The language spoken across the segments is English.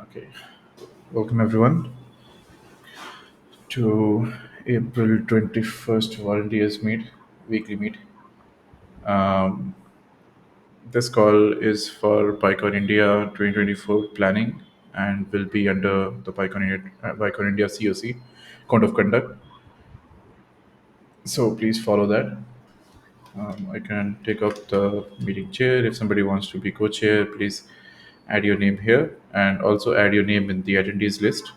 Okay. Welcome everyone to April 21st volunteers meet, weekly meet. Um, this call is for PyCon India 2024 planning and will be under the PyCon India COC, Code of Conduct. So please follow that. I can take up the meeting chair. If somebody wants to be co-chair, please add your name here and also add your name in the attendees list.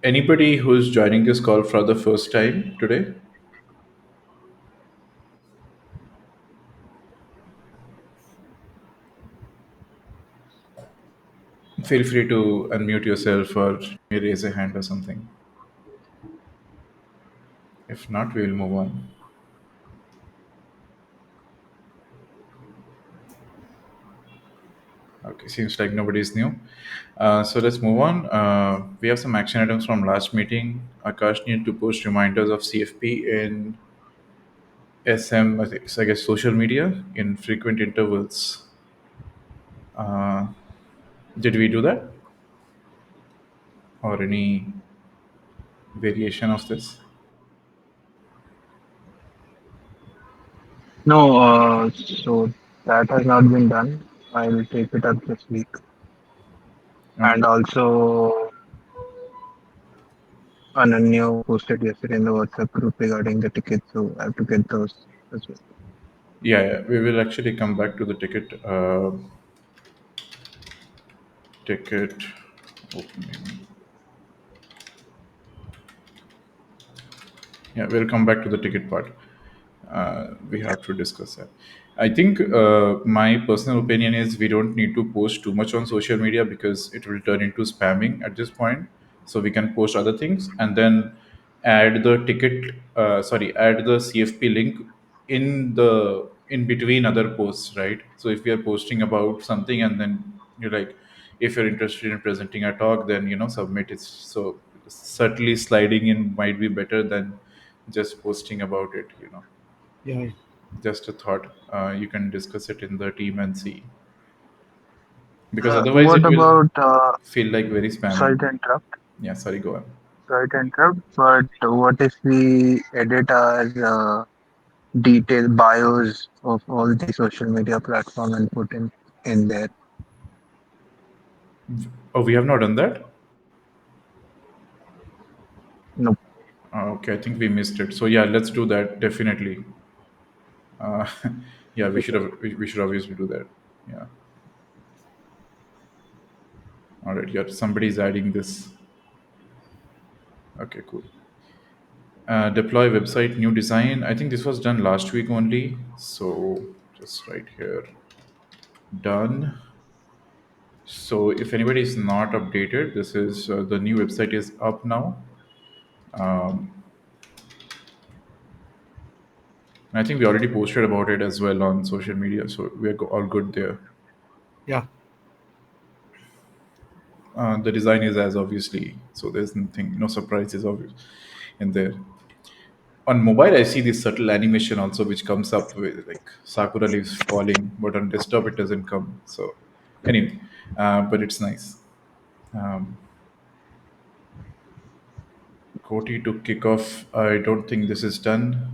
Anybody who's joining this call for the first time today, feel free to unmute yourself or raise a hand or something. If not, we will move on. Okay, seems like nobody is new. So let's move on. We have some action items from last meeting. Akash need to post reminders of CFP in I guess social media in frequent intervals. Uh, did we do that or any variation of this? No, so that has not been done. I'll take it up this week. And Okay. also, Ananya posted yesterday in the WhatsApp group regarding the tickets, so I have to get those as well. Yeah, we will actually come back to the ticket opening. Yeah, we'll come back to the ticket part. We have to discuss that. I think my personal opinion is we don't need to post too much on social media because it will turn into spamming at this point. So we can post other things and then add the add the CFP link in between other posts, right? So if we are posting about something and then you're like, if you're interested in presenting a talk, then submit it. So certainly sliding in might be better than just posting about it. Yeah, Just a thought. You can discuss it in the team and see, because otherwise What it will about, feel like very sorry spammy. to interrupt, Yeah, sorry, go on. but what if we edit our detailed bios of all the social media platform and put in there? Oh, we have not done that. No. Okay, I think we missed it. So yeah, let's do that definitely. uh, yeah, we should obviously do that. Yeah. All right, yeah, somebody's adding this. Okay, cool. Deploy website new design. I think this was done last week only, so just right here, done. So if anybody is not updated, this is the new website is up now. I think we already posted about it as well on social media, so we're all good there. yeah. The design is as obviously, so there's nothing, no surprises obvious in there. On mobile, I see this subtle animation also, which comes up with like sakura leaves falling, but on desktop it doesn't come. So anyway, but it's nice. Um, Koti to kick off. I don't think this is done.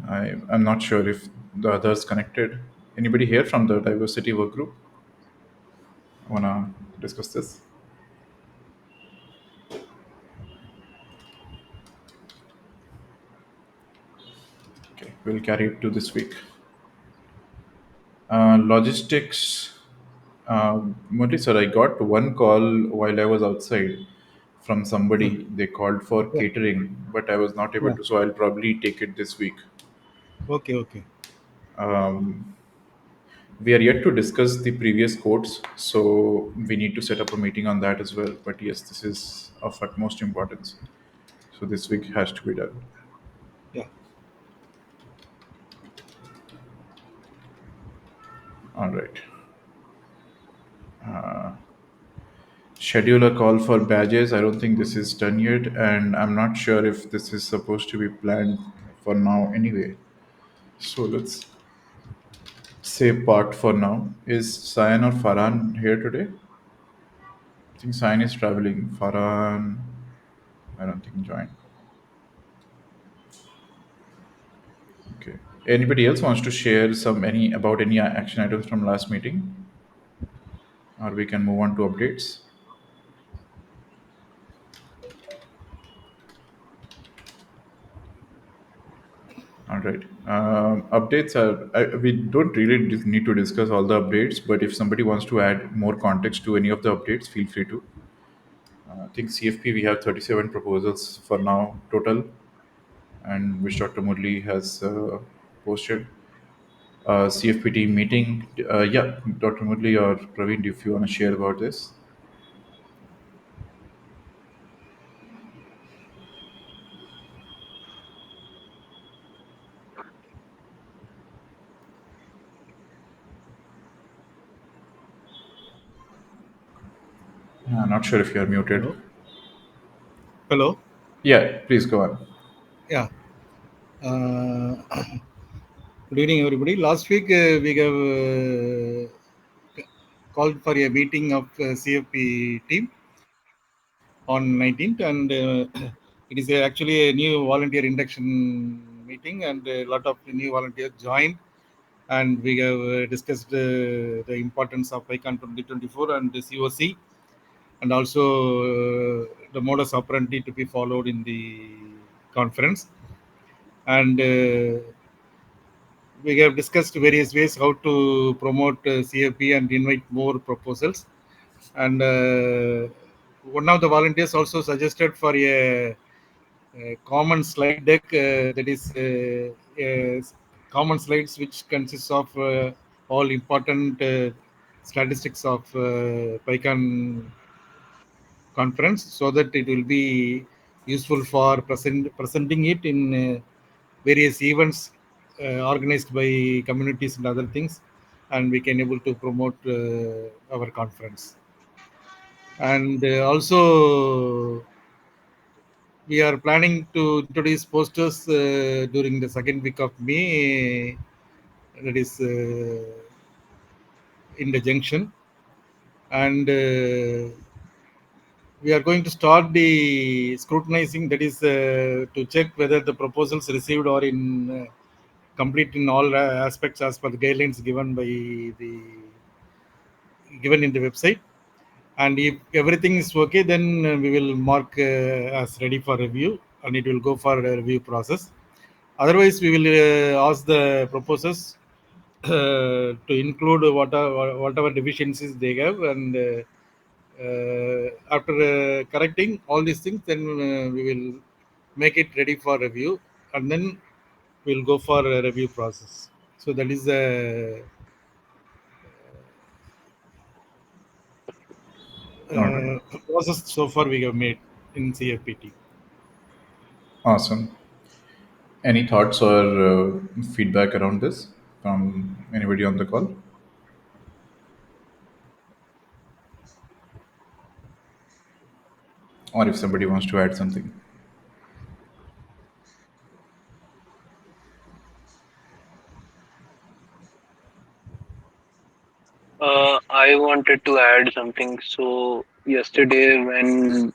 I'm not sure if the others connected. Anybody here from the diversity work group wanna discuss this? Okay, we'll carry it to this week. Logistics. Murli sir, I got one call while I was outside from somebody. Okay. They called for Yeah, catering, but I was not able yeah. to, so I'll probably take it this week. Okay, okay. Um, we are yet to discuss the previous quotes, so we need to set up a meeting on that as well. But yes, this is of utmost importance. So this week has to be done. Yeah. All right. Schedule a call for badges. I don't think this is done yet, and I'm not sure if this is supposed to be planned for now anyway. So let's say part for now. Is Sayan or Farhan here today? I think Sayan is traveling. Farhan, I don't think joined. Okay. Anybody else wants to share any about any action items from last meeting, or we can move on to updates. All right. Updates are we don't really need to discuss all the updates, but if somebody wants to add more context to any of the updates, feel free to. I think CFP we have 37 proposals for now total, and which Dr. Murli has posted. CFPT meeting. Yeah, Dr. Murli or Praveen, if you want to share about this. Not sure if you are muted. Hello. Hello. Yeah, please go on. Yeah. Uh, Good evening, everybody. Last week we have called for a meeting of CFP team on 19th, and it is actually a new volunteer induction meeting, and a lot of new volunteers joined. And we have discussed the importance of PyCon 2024 and the COC, and also the modus operandi to be followed in the conference. And we have discussed various ways how to promote CFP and invite more proposals. And one of the volunteers also suggested for a common slide deck that is common slides which consists of all important statistics of PyCon conference, so that it will be useful for presenting it in various events organized by communities and other things, and we can able to promote our conference. And also we are planning to introduce posters during the second week of May, that is in the junction. And we are going to start the scrutinizing, that is to check whether the proposals received are in complete in all aspects as per the guidelines the given in the website. And if everything is okay, then we will mark as ready for review, and it will go for a review process. Otherwise, we will ask the proposers to include whatever deficiencies they have, and after correcting all these things, then we will make it ready for review, and then we'll go for a review process. So that is the All right. process so far we have made in CFPT. Awesome. Any thoughts or feedback around this from anybody on the call? Or if somebody wants to add something. I wanted to add something. So yesterday, when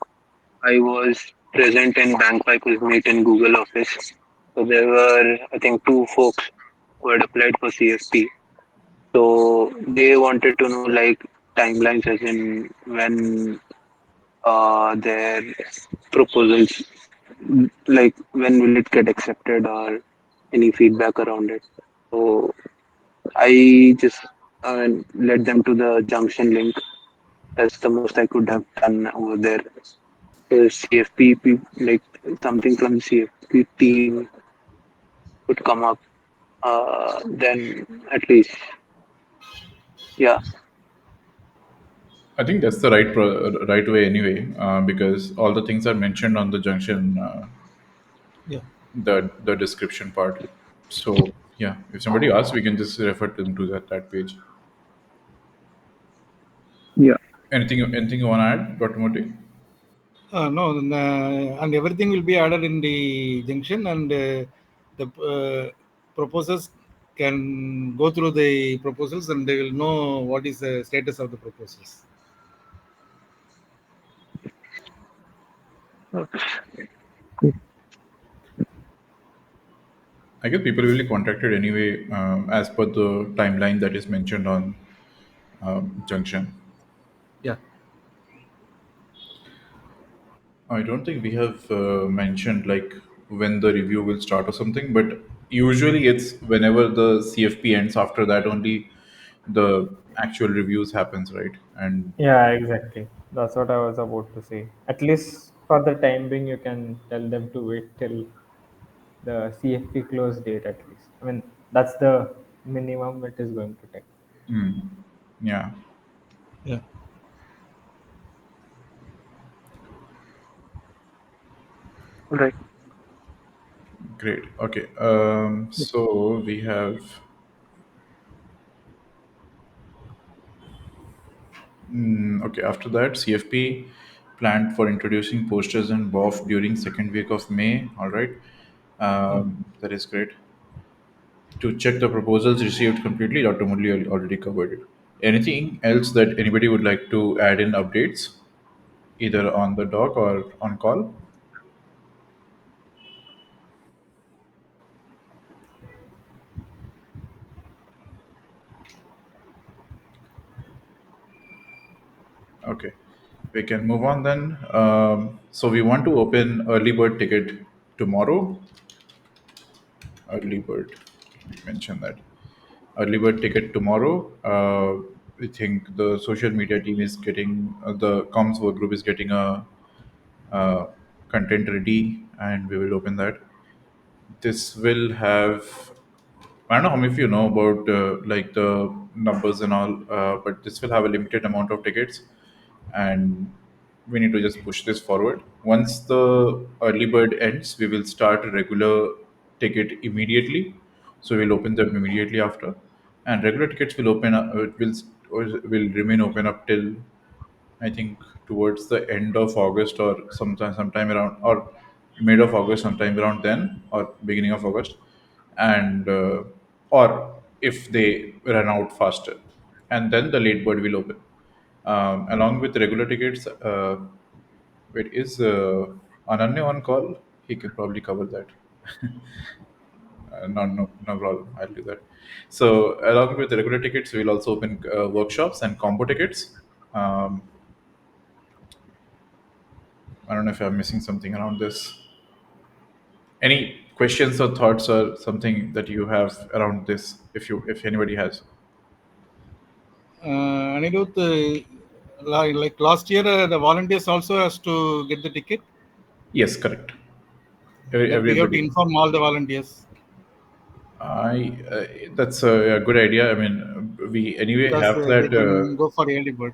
I was present in Bank Pipers Meet in Google Office, so there were, I think, two folks who had applied for CFP. So they wanted to know like timelines, as in when their proposals, like when will it get accepted, or any feedback around it. So I just led them to the junction link. That's the most I could have done over there. CFP, like something from the CFP team would come up, then at least, yeah, I think that's the right way anyway, because all the things are mentioned on the junction, Yeah. the description part. So yeah, if somebody asks, we can just refer to them to that page. yeah, Anything you want to add, Dr. Moti? No, and everything will be added in the junction, and the proposals can go through the proposals and they will know what is the status of the proposals. I guess people will be contacted anyway, as per the timeline that is mentioned on Junction. Yeah. I don't think we have mentioned like when the review will start or something, but usually it's whenever the CFP ends. After that, only the actual reviews happens, right? And Yeah, exactly. That's what I was about to say. At least for the time being, you can tell them to wait till the CFP close date at least. I mean, that's the minimum it is going to take. yeah, Yeah. Right. great. Okay, so we have okay. After that, CFP planned for introducing posters and BOF during second week of May. All right, that is great. To check the proposals received completely, Dr. Murli already covered it. Anything else that anybody would like to add in updates, either on the doc or on call? Okay, we can move on then. So we want to open early bird ticket tomorrow. Early bird, let me mention that. Early bird ticket tomorrow. I think the social media team is getting the comms work group is getting a content ready, and we will open that. This will have, I don't know how many of you know about like the numbers and all, but this will have a limited amount of tickets, and we need to just push this forward. Once the early bird ends, we will start a regular ticket immediately. So we'll open them immediately after, and regular tickets will open up. Will remain open up till I think towards the end of August or sometime around or mid of August, sometime around then or beginning of August, and or if they run out faster, and then the late bird will open. Along with regular tickets, wait, is Ananya on call? He can probably cover that. No problem. I'll do that. So, along with the regular tickets, we'll also open workshops and combo tickets. Um, I don't know if I'm missing something around this. Any questions or thoughts or something that you have around this, if anybody has? Anirudh, like last year, the volunteers also has to get the ticket. Yes, correct. That we have to Everybody. inform all the volunteers I That's a good idea. I mean, we anyway because have they that. can go for early bird.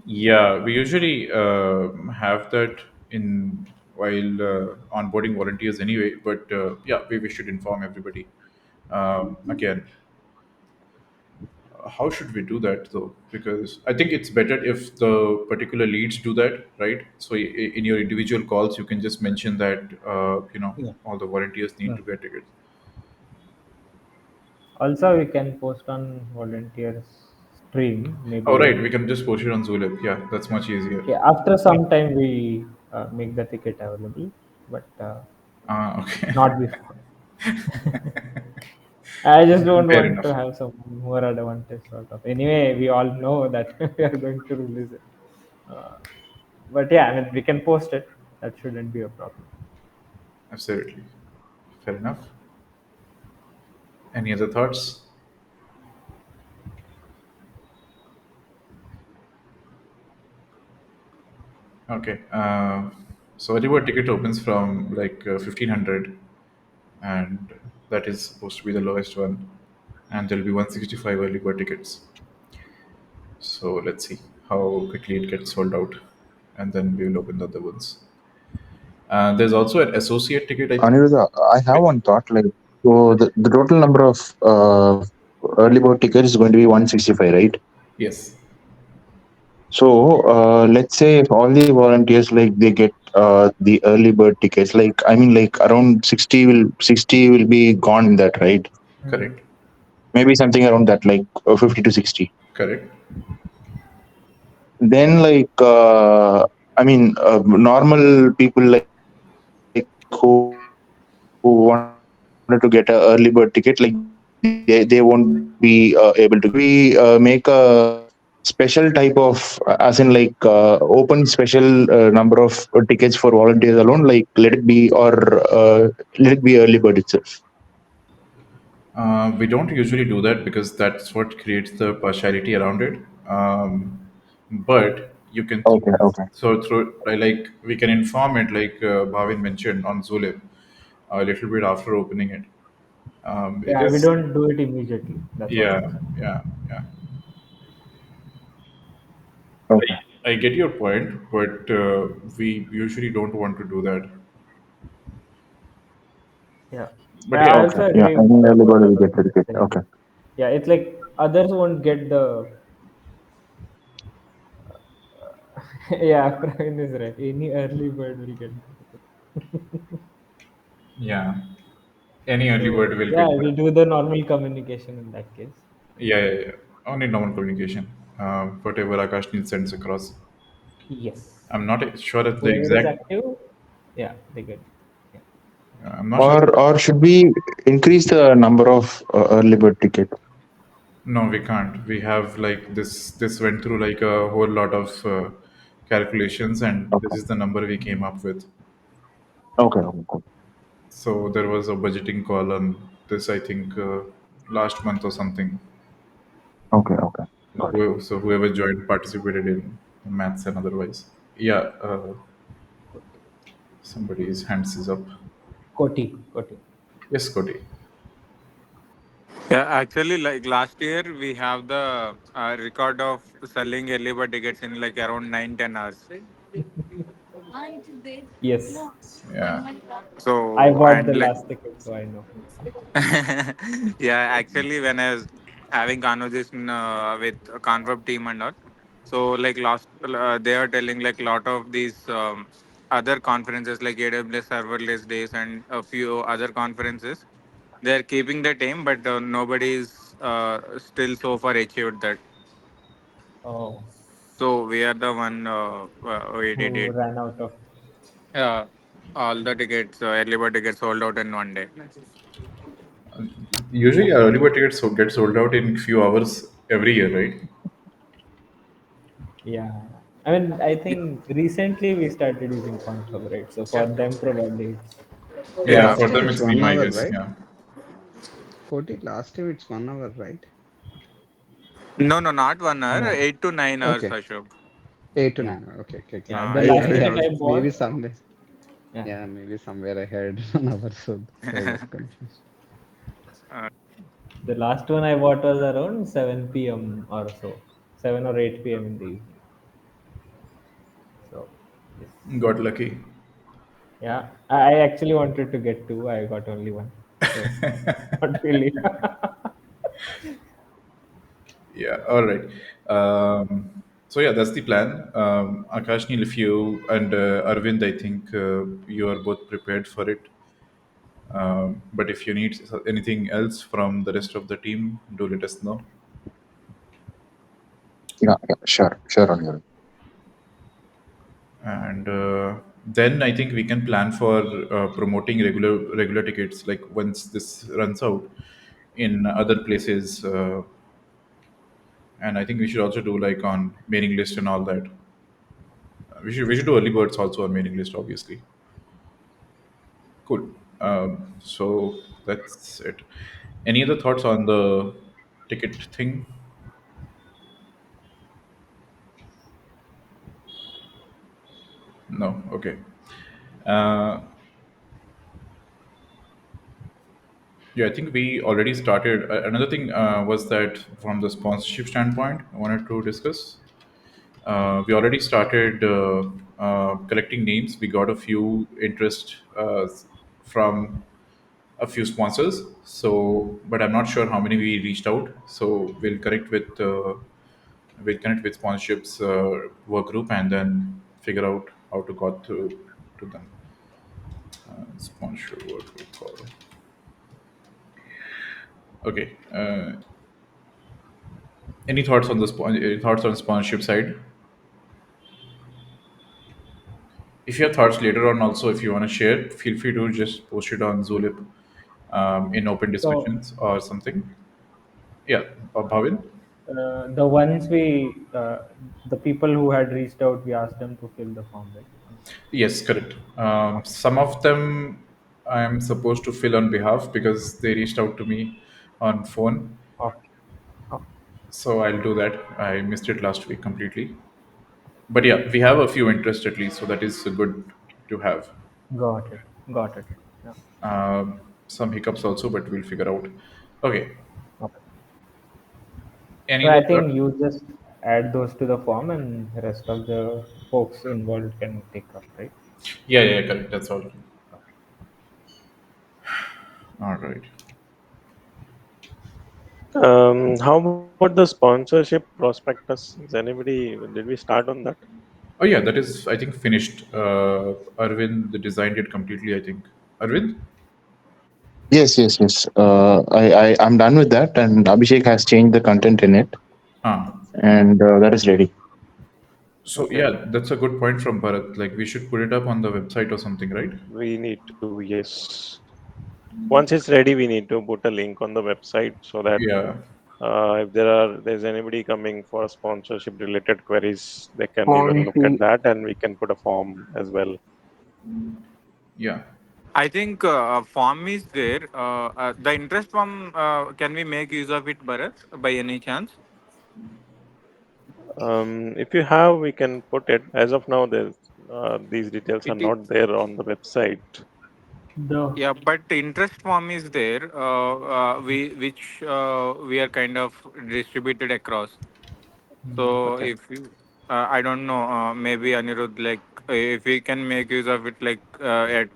Yeah, we usually have that in while onboarding volunteers anyway. But yeah, we should inform everybody. Again, how should we do that though? Because I think it's better if the particular leads do that, right? So in your individual calls, you can just mention that Yeah. all the volunteers need Yeah. to get tickets. Also, we can post on volunteers stream. Oh, right, Maybe we can just post it on Zulip. Yeah, that's much easier. okay. After some time, we make the ticket available, but Ah, okay. not before. I just don't Fair want enough. to have some more advantage sort of. Anyway, we all know that we are going to release it. Uh, but yeah, I mean, we can post it. That shouldn't be a problem. Absolutely. Fair enough. Any other thoughts? Okay. So early bird ticket opens from like 1500, and that is supposed to be the lowest one. And there'll be 165 early bird tickets. So let's see how quickly it gets sold out, and then we will open the other ones. There's also an associate ticket. Aniruddha, I have one thought. Like, so the total number of early bird tickets is going to be 165, right? Yes. So let's say if all the volunteers like they get the early bird tickets, like I mean, like around 60 will be gone in that, right? Mm. Correct. maybe something around that, like 50 to 60. Correct. Then, like, normal people like who wanted to get a early bird ticket, like they won't be able to get it. Should we make a special type of, as in like open special number of tickets for volunteers alone? Like, let it be, or let it be early bird itself? We don't usually do that because that's what creates the partiality around it. But you can Okay, okay, so through like we can inform it like Bhavin mentioned on Zulip a little bit after opening it. Yeah, we Because don't do it immediately. That's what I'm yeah, saying. yeah, yeah. okay, I get your point, but we usually don't want to do that. Yeah. But Yeah, I yeah, okay. also Yeah, agree with any early bird will whatever get the you're ticket. saying. Okay, Yeah, it's like others won't get the. Yeah, Praveen is right. Any early bird will get the ticket. yeah. Any early bird So will yeah, get that. we'll do the normal communication in that case. Yeah, yeah, yeah. Only normal communication. Whatever Akash needs sends across. Yes. I'm not sure if the Whoever is exact. active, yeah, they get. Yeah. I'm not sure. or should we increase the number of early bird ticket? No, we can't. We have like this. This went through like a whole lot of calculations, and this Okay, is the number we came up with. okay, okay, cool. So there was a budgeting call on this. I think last month or something. Okay, okay, got it. So whoever joined participated in maths and otherwise. Yeah. Somebody's hands is up. Koti, Koti. Yes, Cody. Yeah, actually, like last year, we have the record of selling early bird tickets in like around 9-10 hours. Yes. Yeah. I So, bought the and like, last ticket, so I know. yeah, actually, when I was having conversation with a Confab team and all, so like last, they are telling like lot of these other conferences like AWS serverless days and a few other conferences, they are keeping the time, but nobody is still so far achieved that. Oh, So we are the one we did who it. ran out of. Yeah, all the tickets, early bird tickets sold out in one day. Usually, our early bird tickets get sold out in few hours every year, right? Yeah. I mean, I think recently we started using Conflub, right? So for them, probably it's Yeah, very for Last soon. time them it's it's been, one I hour, guess. right? Yeah. 40. Last time it's 1 hour, right? No, no, not 1 hour, No. 8 to 9 hours, Okay. Ashok. Yeah. 8 to 9 hour. Okay, okay, okay. Yeah. Uh, The it, last I it, ticket heard I maybe bought. someday. Yeah. Yeah, maybe somewhere I heard 1 hour, so I got confused. uh, The last one I bought was around 7 p.m. or so, 7 or 8 p.m. in the evening. So, yes. Got lucky. Yeah, I actually wanted to get two. I got only one. So, not really. Yeah. All right. So yeah, that's the plan. Akash, Neil, if you and Arvind, I think you are both prepared for it. But if you need anything else from the rest of the team, do let us know. Yeah, yeah, sure, sure on your. And then I think we can plan for promoting regular tickets. Like once this runs out in other places, and I think we should also do like on mailing list and all that. We should do early birds also on mailing list, obviously. Cool. So that's it. Any other thoughts on the ticket thing? No. Okay. Uh, yeah, I think we already started. Another thing was that from the sponsorship standpoint, I wanted to discuss. We already started collecting names. We got a few interest from a few sponsors. So, but I'm not sure how many we reached out. So we'll connect with sponsorships work group and then figure out how to got to them. Sponsor work group call. Okay. Any thoughts on any thoughts on sponsorship side? If you have thoughts later on, also if you want to share, feel free to just post it on Zulip in open So discussions or something. Yeah, Bhavin. the ones the people who had reached out, we asked them to fill the form, right? Yes, correct. Okay. Some of them I am supposed to fill on behalf because they reached out to me on phone. Okay. Okay. So I'll do that. I missed it last week completely. But yeah, we have a few interests at least, so that is good to have. Got it. Got it. Yeah. Some hiccups also, but we'll figure out. Okay. Okay. Any So other I thought? think you just add those to the form, and the rest of the folks involved can take up, right? Yeah, yeah, correct. That's all. All right. How about the sponsorship prospectus? Is anybody, did we start on that? Oh yeah, that is I think finished. Arvind designed it completely. I think Arvind. Yes, yes, yes. I'm done with that, and Abhishek has changed the content in it, Ah. and that is ready. So Okay. yeah, that's a good point from Bharat. Like we should put it up on the website or something, right? We need to, yes. Once it's ready, we need to put a link on the website so that Yeah, if there's anybody coming for sponsorship related queries, they can even Want look at to that, and we can put a form as well. yeah. I think form is there. The interest form, can we make use of it, Bharat, by any chance? If you have, we can put it. As of now, there's these details are It is, not there on the website. The yeah, but the interest form is there. We are kind of distributed across. So Okay. if you, I don't know, maybe Anirudh, like if we can make use of it, like at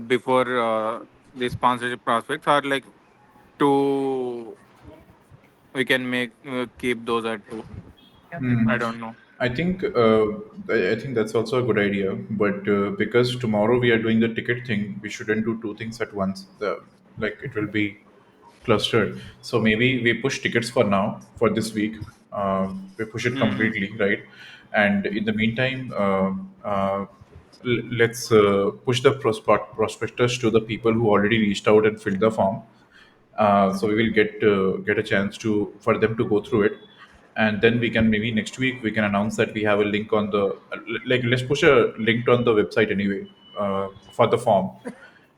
before the sponsorship prospects, or like to we can make keep those at two. I don't know. I think that's also a good idea. But because tomorrow we are doing the ticket thing, we shouldn't do two things at once. Like it will be clustered. So maybe we push tickets for now for this week. We push it Hmm. completely, right? And in the meantime, let's push the prospectus to the people who already reached out and filled the form. So we will get a chance to for them to go through it, and then we can maybe next week we can announce that we have a link on the like let's push a link on the website anyway for the form,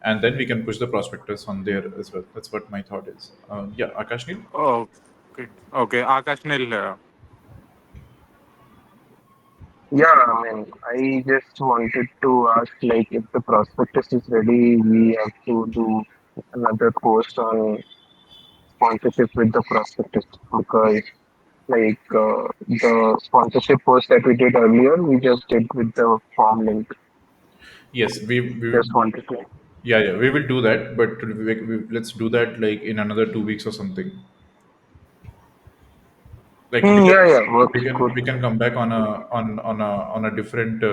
and then we can push the prospectus on there as well. That's what my thought is. Yeah, Akashni. Oh, okay. Okay. Akash Nil. Yeah, I mean, I just wanted to ask, like, if the prospectus is ready, we have to do another post on sponsorship with the prospectus because, like, the sponsorship post that we did earlier, we just did with the form link. Yes, Just wanted to. yeah, yeah, we will do that, but let's do that like in another 2 weeks or something. Like Hmm, yeah, yeah, works good. we can come back on a different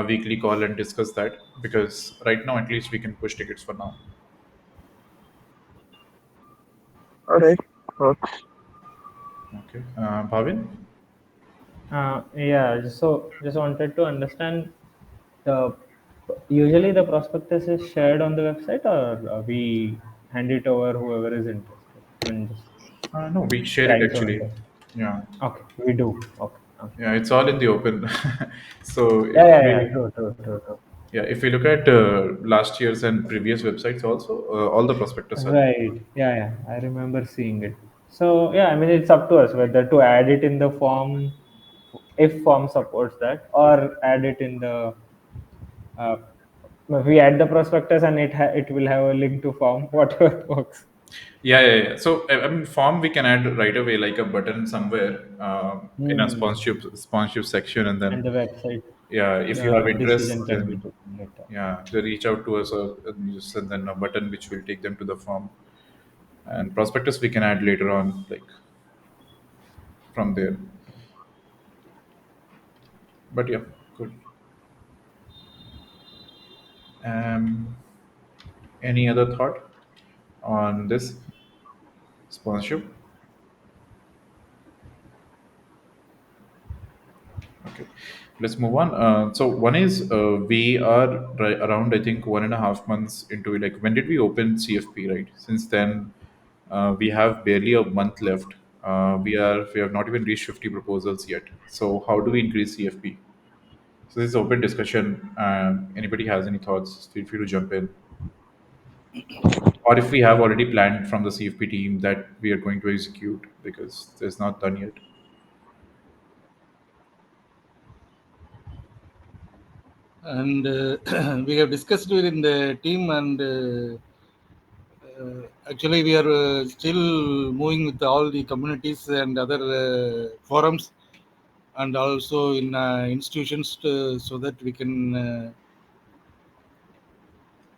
weekly call and discuss that, because right now at least we can push tickets for now. All right, works. Okay, Bhavin. yeah, so just wanted to understand the usually the prospectus is shared on the website, or we hand it over whoever is interested. I mean, just No, we share it trying to actually. understand. Yeah, Okay, we do. Okay, okay. yeah, it's all in the open. So Yeah, if yeah, yeah. we True, true, true, true. yeah, if we look at last year's and previous websites also, all the prospectus are there. Right. Yeah, yeah. I remember seeing it. So yeah, I mean, it's up to us whether to add it in the form, if form supports that, or add it in the. Uh, if we add the prospectus and it will have a link to form, whatever works. Yeah, yeah, yeah. So I mean, form we can add right away, like a button somewhere in a Hmm. sponsorship section, and And then the website, yeah, if you have the interest, decision can be then taken later. yeah, they reach out to us, and you send them a button which will take them to the form. And prospectus we can add later on, like from there. But yeah, good. Um, any other thought on this? sponsorship. Okay, let's move on. So one is we are around, I think, 1.5 months into it. Like, when did we open CFP? Right. Since then, we have barely a month left. We have not even reached 50 proposals yet. So how do we increase CFP? So this is open discussion. Anybody has any thoughts? Feel free to jump in. Or if we have already planned from the CFP team that we are going to execute because it's not done yet. And we have discussed within the team, and actually we are still moving with all the communities and other forums, and also in institutions so that we can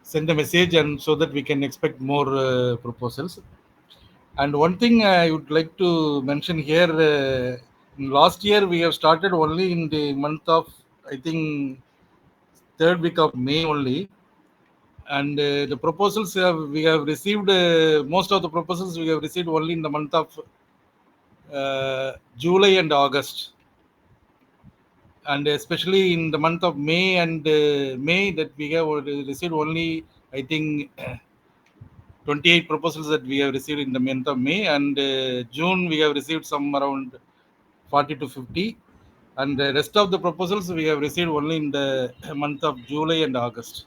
send a message, and so that we can expect more proposals. And one thing I would like to mention here, last year we have started only in the month of, I think, third week of May only. And the proposals we have received, most of the proposals we have received only in the month of July and August, and especially in the month of May and May, that we have received only, I think, 28 proposals that we have received in the month of May, and June we have received some around 40 to 50, and the rest of the proposals we have received only in the month of July and August.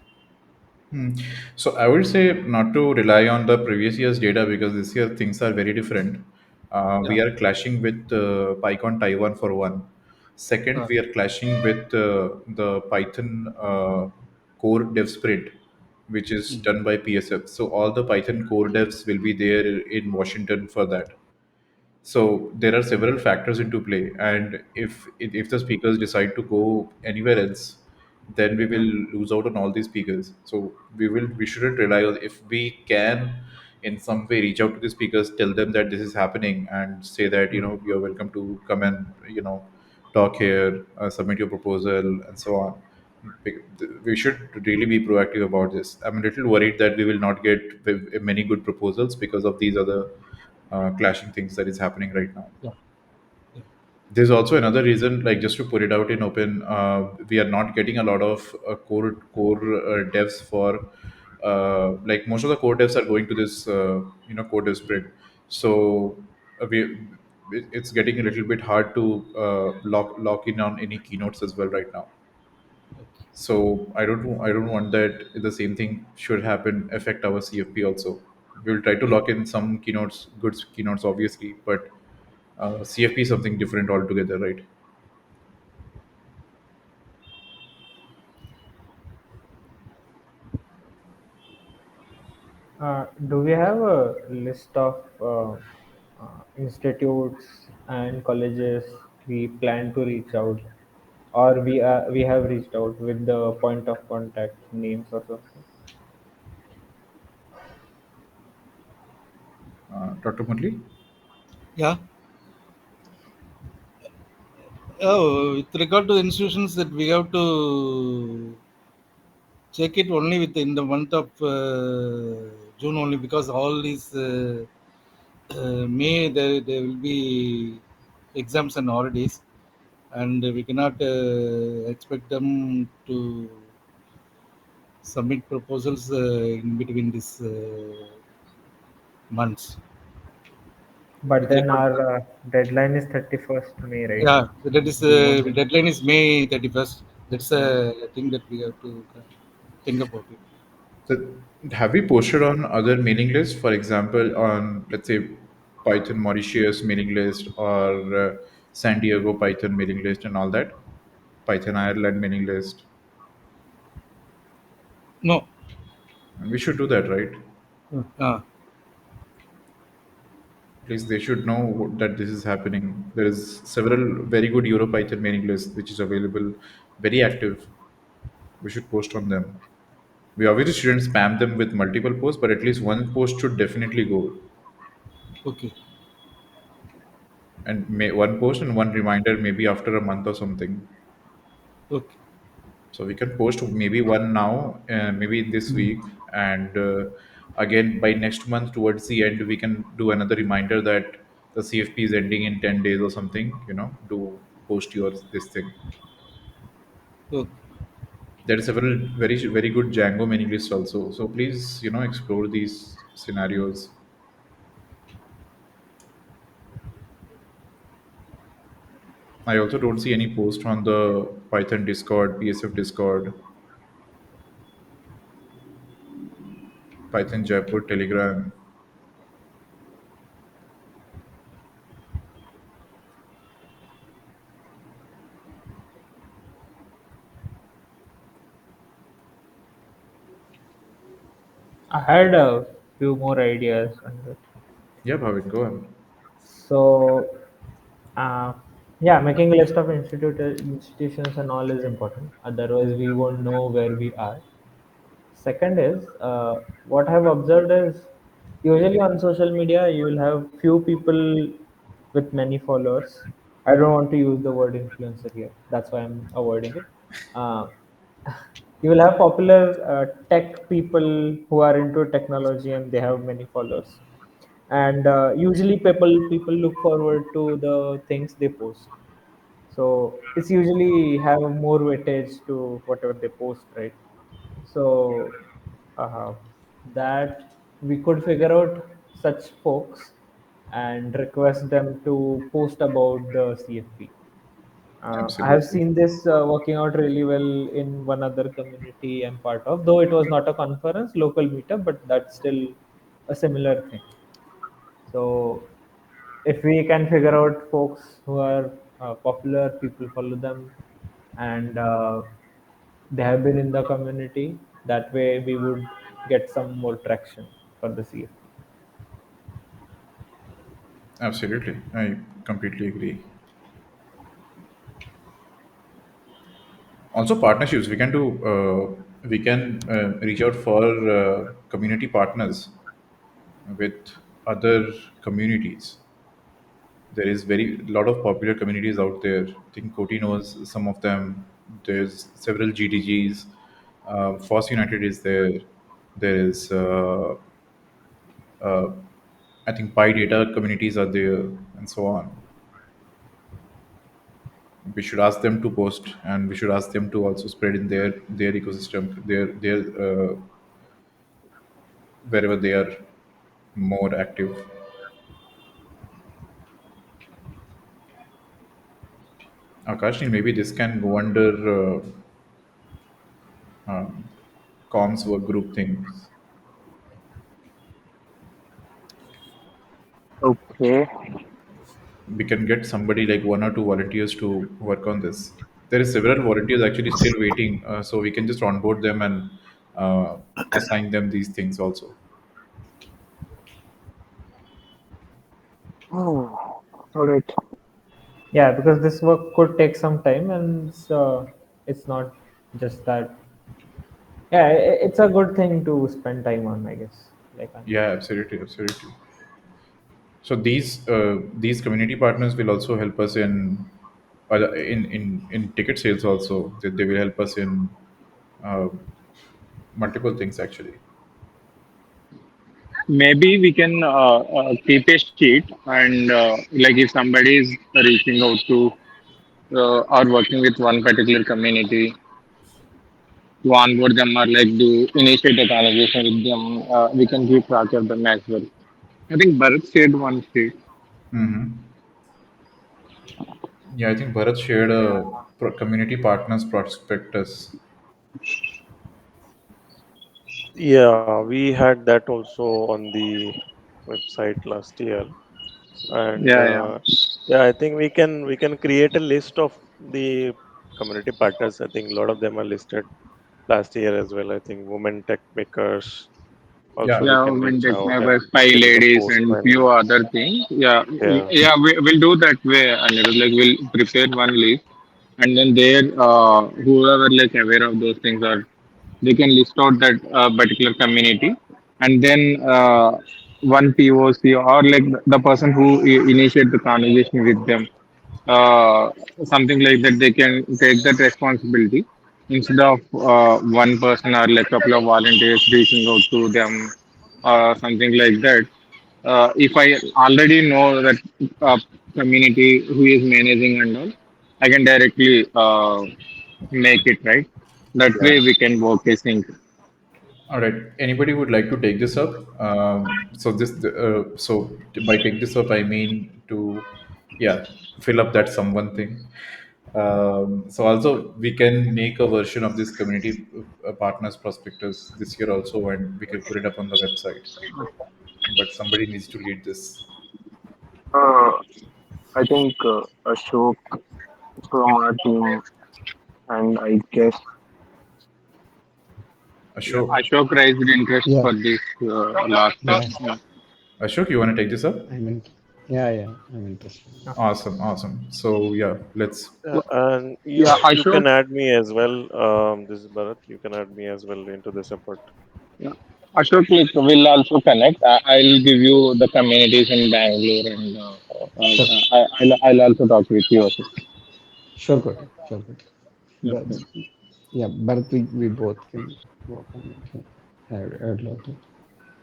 Hmm. So I would say not to rely on the previous year's data because this year things are very different. Yeah. We are clashing with PyCon Taiwan for one. Second, Uh, we are clashing with the Python core dev sprint, which is mm, done by PSF. So all the Python core devs will be there in Washington for that. So there are several factors into play, and if the speakers decide to go anywhere else, then we yeah. will lose out on all these speakers. So we shouldn't rely on, if we can in some way reach out to the speakers, tell them that this is happening, and say that Mm, you're welcome to come and talk here, submit your proposal, and so on. We should really be proactive about this. I'm a little worried that we will not get many good proposals because of these other clashing things that is happening right now. yeah. Yeah. There's also another reason, like, just to put it out in open, we are not getting a lot of core devs for, like, most of the core devs are going to this core dev sprint. So it's getting a little bit hard to lock in on any keynotes as well right now. So I don't want that the same thing should happen affect our CFP also. We'll try to Yeah. lock in some keynotes, good keynotes, obviously, but CFP is something different altogether, right? Do we have a list of institutes and colleges we plan to reach out, or we have reached out with the point of contact names or something? Dr. Murli? Yeah. Oh, with regard to the institutions, that we have to check it only within the month of June only, because all these May there will be exams and holidays, and we cannot expect them to submit proposals in between these months. But With then regard, our deadline is 31st May, right? yeah, that is June. deadline is May 31st. That's Yeah. a thing that we have to think about it. So have we posted on other mailing lists, for example, on, let's say, Python Mauritius mailing list, or San Diego Python mailing list and all that? Python Ireland mailing list. No. And we should do that, right? Uh, At least they should know that this is happening. There is several very good EuroPython mailing lists which is available, very active. We should post on them. We obviously shouldn't spam them with multiple posts, but at least one post should definitely go. okay. And one post and one reminder maybe after a month or something. Okay. So we can post maybe one now, maybe this week, and Again, by next month towards the end, we can do another reminder that the CFP is ending in 10 days or something. Do post your this thing. So, There are several very good Django mailing lists also. So please, explore these scenarios. I also don't see any post on the Python Discord, PSF Discord, Python Jaipur Telegram. I had a few more ideas on that. Yeah, Bhavin, go on. So, uh, yeah, making a list of institutions and all is important. Otherwise, we won't know where we are. Second is, what I've observed is usually on social media you will have few people with many followers. I don't want to use the word influencer here. That's why I'm avoiding it. Uh, you will have popular tech people who are into technology and they have many followers. And usually people look forward to the things they post. So it's usually have more weightage to whatever they post, right? So uh, that we could figure out such folks and request them to post about the CFP. I have Absolutely. seen this working out really well in one other community I'm part of, though it was not a conference, local meetup, but that's still a similar thing. So if we can figure out folks who are popular, people follow them, and they have been in the community, that way we would get some more traction for the CFP. Absolutely. I completely agree. Also, partnerships. We can reach out for community partners with other communities. There is very lot of popular communities out there. I think Koti knows some of them. There's several GDGs. Force United is there. There is, I think, Pi Data communities are there, and so on. We should ask them to post, and we should ask them to also spread in their ecosystem, their wherever they are more active. Akashni, maybe this can go under comms work group things. Okay. We can get somebody like one or two volunteers to work on this. There is several volunteers actually still waiting, so we can just onboard them and assign them these things also. Oh, all right. Yeah, because this work could take some time, and it's not just that. Yeah, it's a good thing to spend time on, I guess. Like on. Yeah, absolutely, absolutely. So these community partners will also help us in ticket sales also. They will help us in uh, multiple things actually. Maybe we can keep a sheet and like if somebody is reaching out to or working with one particular community to onboard them or like do initiate a conversation with them, we can keep track of them as well. I think Bharat shared one sheet. Hmm. Yeah, I think Bharat shared a community partners prospectus. Yeah, we had that also on the website last year, and Yeah, yeah. yeah, I think we can create a list of the community partners. I think a lot of them are listed last year as well. I think women tech makers Yeah. also we Yeah, can women reach tech out members, and spy fill the ladies, post and few manually. other things. Yeah, Yeah. yeah, we'll do that way. And like we'll prepare one list, and then there, whoever like aware of those things are, they can list out that particular community, and then one POC or like the person who initiate the conversation with them, uh, something like that. They can take that responsibility instead of one person or like couple of volunteers reaching out to them something like that. If I already know that community who is managing and all, I can directly make it right. That Yeah. way we can work as sync. All right. Anybody would like to take this up? So by take this up, I mean to, yeah, fill up that someone thing. So also we can make a version of this community partners prospectus this year also, and we can put it up on the website. But somebody needs to lead this. Uh, I think Ashok from our team, and I guess Yeah, Ashok, Ashok raised interest Yeah, for this last time. yeah. Yeah. Ashok, you want to take this up? I mean, yeah, yeah. I'm interested. Awesome, awesome. So yeah, let's. And Yeah, you Ashok. can add me as well. This is Bharat. You can add me as well into this effort. Yeah. Ashok, like, will also connect. I'll give you the communities in Bangalore, and Sure, I'll also talk with you. Ashok. sure, good, sure, good. Yeah. But yeah, but we both can work on it. Yeah. I'd love to.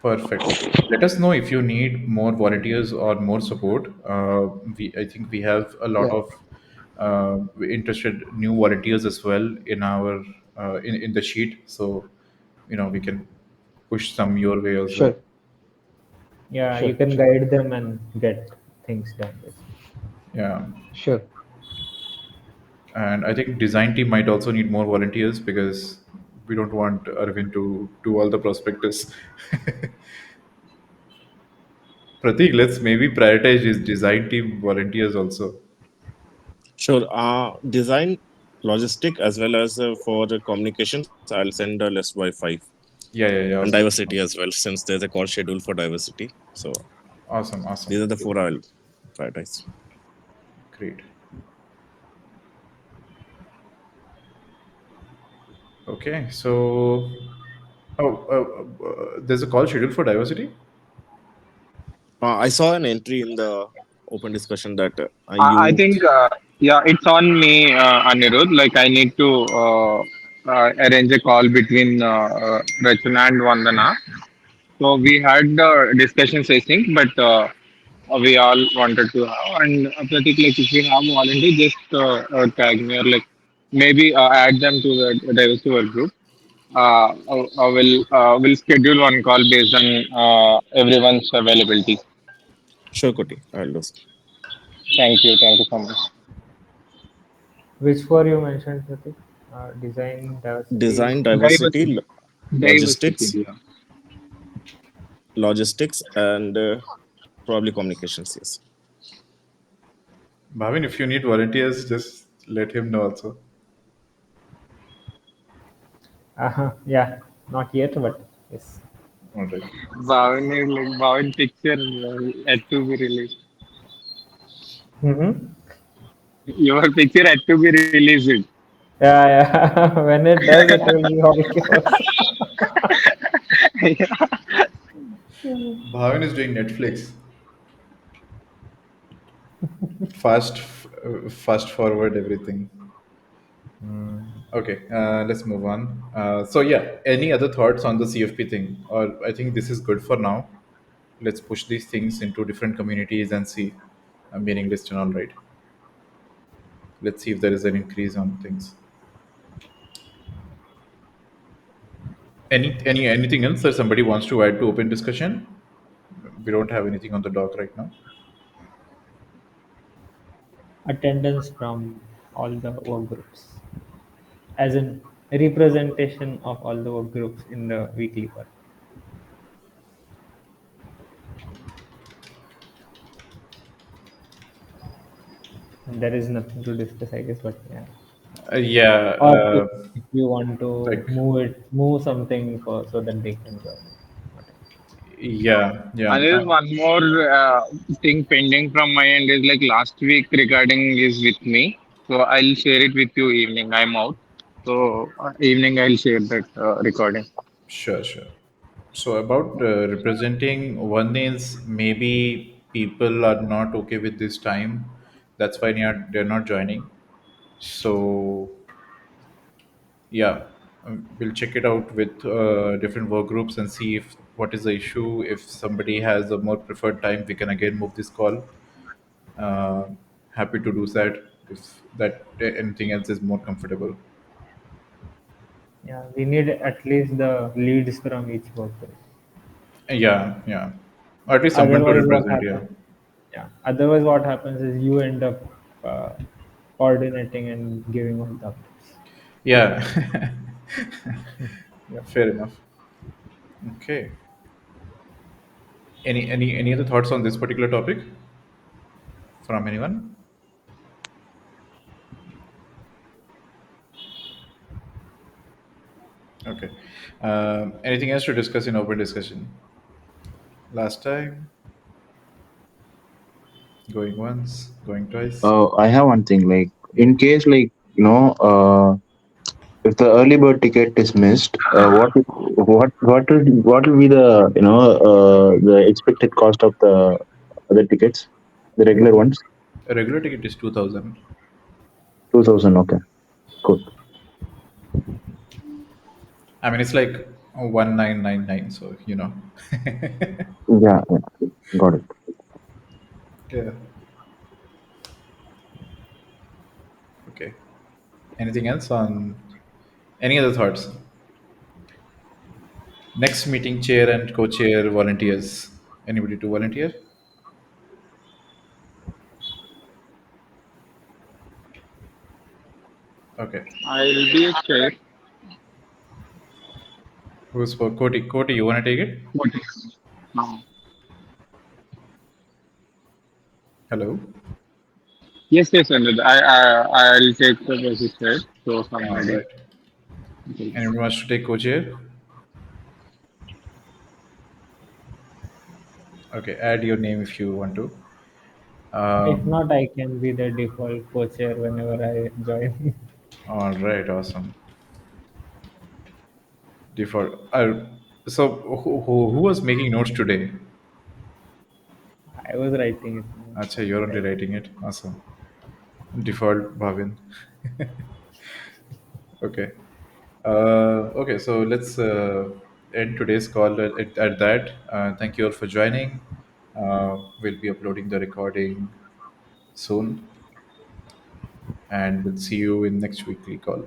Perfect. Let us know if you need more volunteers or more support. I think we have a lot Yeah, of interested new volunteers as well in our in the sheet. So, we can push some your way as well. sure, Yeah, sure, you can sure, guide them and get things done, basically. Yeah, sure. and I think design team might also need more volunteers because we don't want Arvind to do all the prospectus. Pratik, let's maybe prioritize his design team volunteers also. Sure. Design, logistic, as well as for the communications, I'll send a list by five. Yeah, yeah, yeah. And Awesome, diversity as well, since there's a call schedule for diversity. So awesome, these awesome. are the four I'll prioritize. Great. Okay, so there's a call scheduled for diversity. I saw an entry in the open discussion that I you. think, yeah, it's on me, Anirudh. Like, I need to arrange a call between Rachana and Vandana. So we had the discussions, I think, but we all wanted to have. And Pratik, like, if we have volunteer, just tag me, or like maybe add them to the diversity work group. Will schedule one call based on everyone's availability. Sure, Koti. I'll do so. Thank you so much. Which four you mentioned, Pratik? Design, diversity. Design, diversity, Diversity, diversity. logistics, Yeah. and probably communications. Yes. Bhavin, if you need volunteers, just let him know also. Yeah, not yet, but yes. All right. Bhavin picture had to be released. Mm-hmm. Your picture had to be released. Yeah, yeah. When it does, it will be all chaos. Bhavin is doing Netflix. Fast, fast forward everything. Okay, let's move on. So yeah, any other thoughts on the CFP thing? Or I think this is good for now. Let's push these things into different communities and see a mailing list and all right. Let's see if there is an increase on things. Anything else that somebody wants to add to open discussion? We don't have anything on the dock right now. Attendance from all the work groups, as in representation of all the work groups in the weekly work. And there is nothing to discuss, I guess, but yeah. Yeah, Or if you want to like move something for so that they can join. Whatever. yeah, yeah. And there is one more thing pending from my end is like last week recording is with me. So I'll share it with you evening. I'm out. So evening I'll share that recording. Sure, sure. So about representing, one is maybe people are not okay with this time. That's why they're not joining. So yeah. We'll check it out with different work groups and see if what is the issue. If somebody has a more preferred time, we can again move this call. Uh, Happy to do that if that anything else is more comfortable. Yeah, we need at least the leads from each work group. Yeah, yeah. Or at least someone to Otherwise, what represent. Yeah, happens? Yeah. Otherwise, what happens is you end up uh, coordinating and giving all the updates. yeah, yeah. Fair enough. Okay. Any other thoughts on this particular topic from anyone? Okay. Anything else to discuss in open discussion? Last time, going once, going twice. I have one thing, like in case, like, if the early bird ticket is missed, what will be the, the expected cost of the other tickets, the regular ones? A regular ticket is 2000. 2000. Okay, cool. I mean, it's like 1999. So Yeah, yeah, got it. Yeah. Okay. Anything else on any other thoughts? Next meeting, chair and co-chair volunteers. Anybody to volunteer? Okay. I'll be a chair. Who's for Koti? Koti, you want to take it? What is? No. Hello. Yes, yes, Anirudh. I'll take the position. So All somebody. right. Anyone wants to take co-chair? Okay. Add your name if you want to. If Um, not, I can be the default co-chair whenever I join. all right. Awesome. Default. So who was making notes today? I was writing it. Acha, you're only writing it. Awesome. Default Bhavin. Okay. Okay, so let's end today's call at that. Thank you all for joining. We'll be uploading the recording soon, and we'll see you in next weekly call.